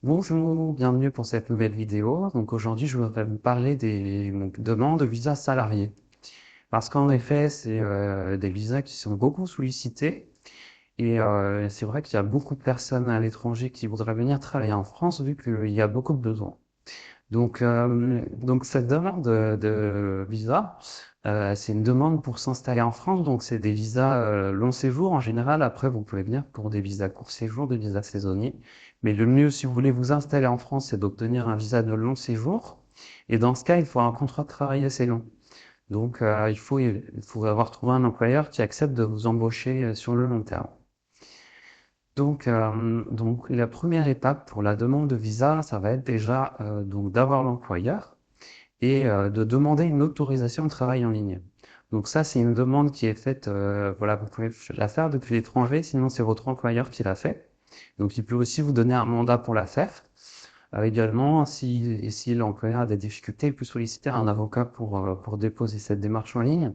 Bonjour, bienvenue pour cette nouvelle vidéo. Donc aujourd'hui, je voudrais vous parler des demandes de visa salarié. Parce qu'en effet, c'est des visas qui sont beaucoup sollicités et c'est vrai qu'il y a beaucoup de personnes à l'étranger qui voudraient venir travailler en France vu qu'il y a beaucoup de besoins. Donc cette demande de visa, c'est une demande pour s'installer en France. Donc c'est des visas long séjour en général. Après, vous pouvez venir pour des visas court séjour, des visas saisonniers. Mais le mieux, si vous voulez vous installer en France, c'est d'obtenir un visa de long séjour. Et dans ce cas, il faut un contrat de travail assez long. Donc il faut avoir trouvé un employeur qui accepte de vous embaucher sur le long terme. Donc la première étape pour la demande de visa, ça va être déjà donc d'avoir l'employeur et de demander une autorisation de travail en ligne. Donc ça, c'est une demande qui est faite, voilà, vous pouvez la faire depuis l'étranger, sinon c'est votre employeur qui l'a fait. Donc il peut aussi vous donner un mandat pour la faire. Également, si l'employeur a des difficultés, il peut solliciter un avocat pour déposer cette démarche en ligne.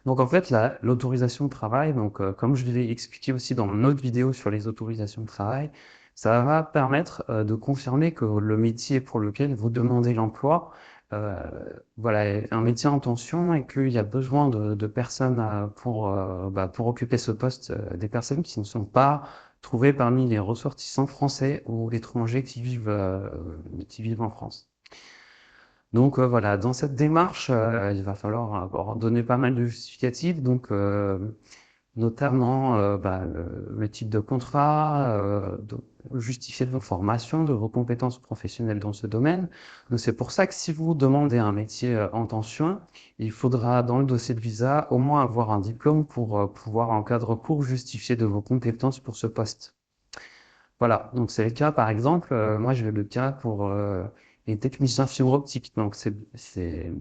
Donc en fait, l'autorisation de travail, donc comme je l'ai expliqué aussi dans mon autre vidéo sur les autorisations de travail, ça va permettre de confirmer que le métier pour lequel vous demandez l'emploi, euh, voilà, est un métier en tension et qu'il y a besoin de personnes pour occuper ce poste, des personnes qui ne sont pas trouvées parmi les ressortissants français ou étrangers qui vivent en France. Donc voilà, dans cette démarche, il va falloir donner pas mal de justificatifs, donc notamment le type de contrat, justifier de vos formations, de vos compétences professionnelles dans ce domaine. Donc c'est pour ça que si vous demandez un métier en tension, il faudra dans le dossier de visa au moins avoir un diplôme pour pouvoir en cas de recours justifier de vos compétences pour ce poste. Voilà, donc c'est le cas, par exemple, moi j'ai le cas pour les techniciens fibre optique. Donc c'est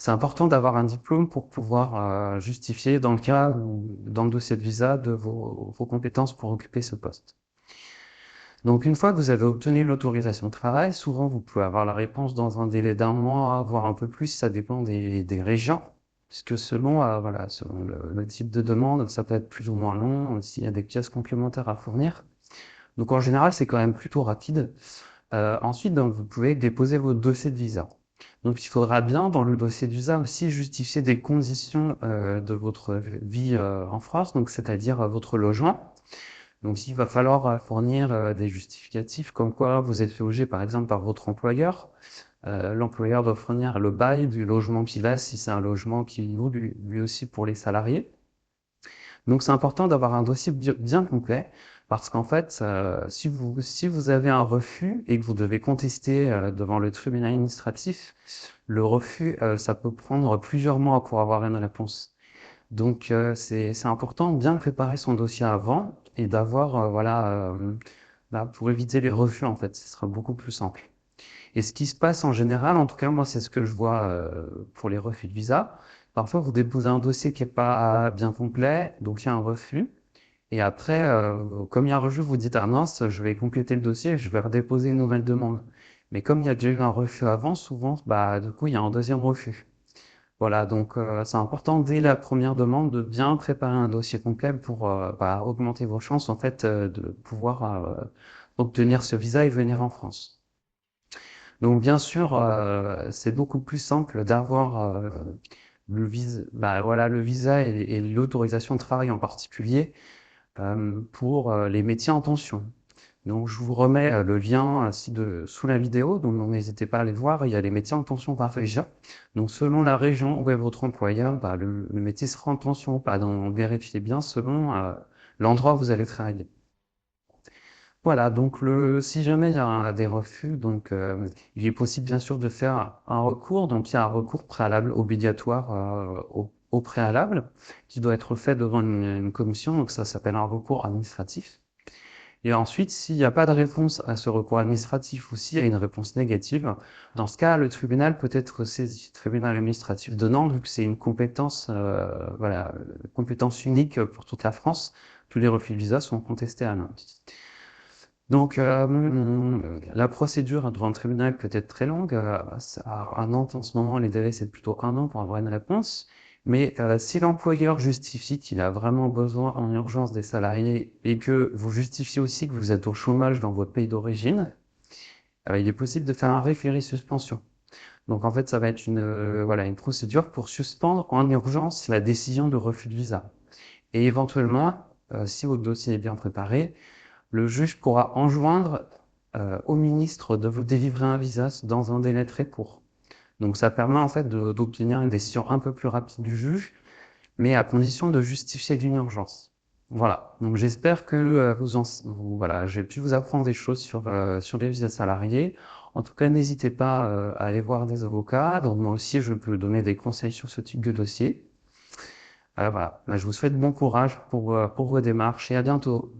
important d'avoir un diplôme pour pouvoir justifier dans le cas ou dans le dossier de visa de vos compétences pour occuper ce poste. Donc une fois que vous avez obtenu l'autorisation de travail, souvent vous pouvez avoir la réponse dans un délai d'un mois, voire un peu plus, ça dépend des régions. Puisque selon le type de demande, ça peut être plus ou moins long, s'il y a des pièces complémentaires à fournir. Donc en général, c'est quand même plutôt rapide. Ensuite, donc, vous pouvez déposer votre dossier de visa. Donc il faudra bien dans le dossier de visa aussi justifier des conditions de votre vie en France, donc c'est-à-dire votre logement. Donc il va falloir fournir des justificatifs comme quoi vous êtes logé par exemple par votre employeur. L'employeur doit fournir le bail du logement qu'il a si c'est un logement qui loue lui aussi pour les salariés. Donc c'est important d'avoir un dossier bien complet parce qu'en fait, si vous avez un refus et que vous devez contester devant le tribunal administratif, le refus, ça peut prendre plusieurs mois pour avoir une réponse. Donc c'est important de bien préparer son dossier avant et d'avoir pour éviter les refus en fait, ce sera beaucoup plus simple. Et ce qui se passe en général, en tout cas moi c'est ce que je vois pour les refus de visa. Parfois vous déposez un dossier qui est pas bien complet, donc il y a un refus. Et après, comme il y a un refus, vous dites ah mince, je vais compléter le dossier, je vais redéposer une nouvelle demande. Mais comme il y a déjà eu un refus avant, souvent, bah du coup il y a un deuxième refus. Voilà, donc c'est important dès la première demande de bien préparer un dossier complet pour augmenter vos chances en fait de pouvoir obtenir ce visa et venir en France. Donc bien sûr, c'est beaucoup plus simple d'avoir le visa et l'autorisation de travail en particulier pour les métiers en tension. Donc je vous remets le lien sous la vidéo, donc n'hésitez pas à aller le voir. Il y a les métiers en tension par région. Donc selon la région où est votre employeur, le métier sera en tension. Donc vérifiez bien selon l'endroit où vous allez travailler. Voilà, donc si jamais il y a des refus, donc il est possible bien sûr de faire un recours. Donc il y a un recours préalable obligatoire au préalable qui doit être fait devant une commission. Donc ça s'appelle un recours administratif. Et ensuite, s'il n'y a pas de réponse à ce recours administratif ou s'il y a une réponse négative, dans ce cas, le tribunal peut être saisi, le tribunal administratif de Nantes, vu que c'est une compétence, compétence unique pour toute la France. Tous les refus de visa sont contestés à Nantes. Donc, la procédure devant le tribunal peut être très longue. À Nantes, en ce moment, les délais, c'est plutôt un an pour avoir une réponse. Mais si l'employeur justifie qu'il a vraiment besoin en urgence des salariés et que vous justifiez aussi que vous êtes au chômage dans votre pays d'origine, il est possible de faire un référé suspension. Donc en fait, ça va être une procédure pour suspendre en urgence la décision de refus de visa. Et éventuellement, si votre dossier est bien préparé, le juge pourra enjoindre au ministre de vous délivrer un visa dans un délai très court. Donc ça permet en fait d'obtenir une décision un peu plus rapide du juge, mais à condition de justifier d'une urgence. Voilà. Donc j'espère que voilà, j'ai pu vous apprendre des choses sur les visas salariés. En tout cas, n'hésitez pas à aller voir des avocats. Donc moi aussi, je peux donner des conseils sur ce type de dossier. Voilà. Je vous souhaite bon courage pour vos démarches et à bientôt.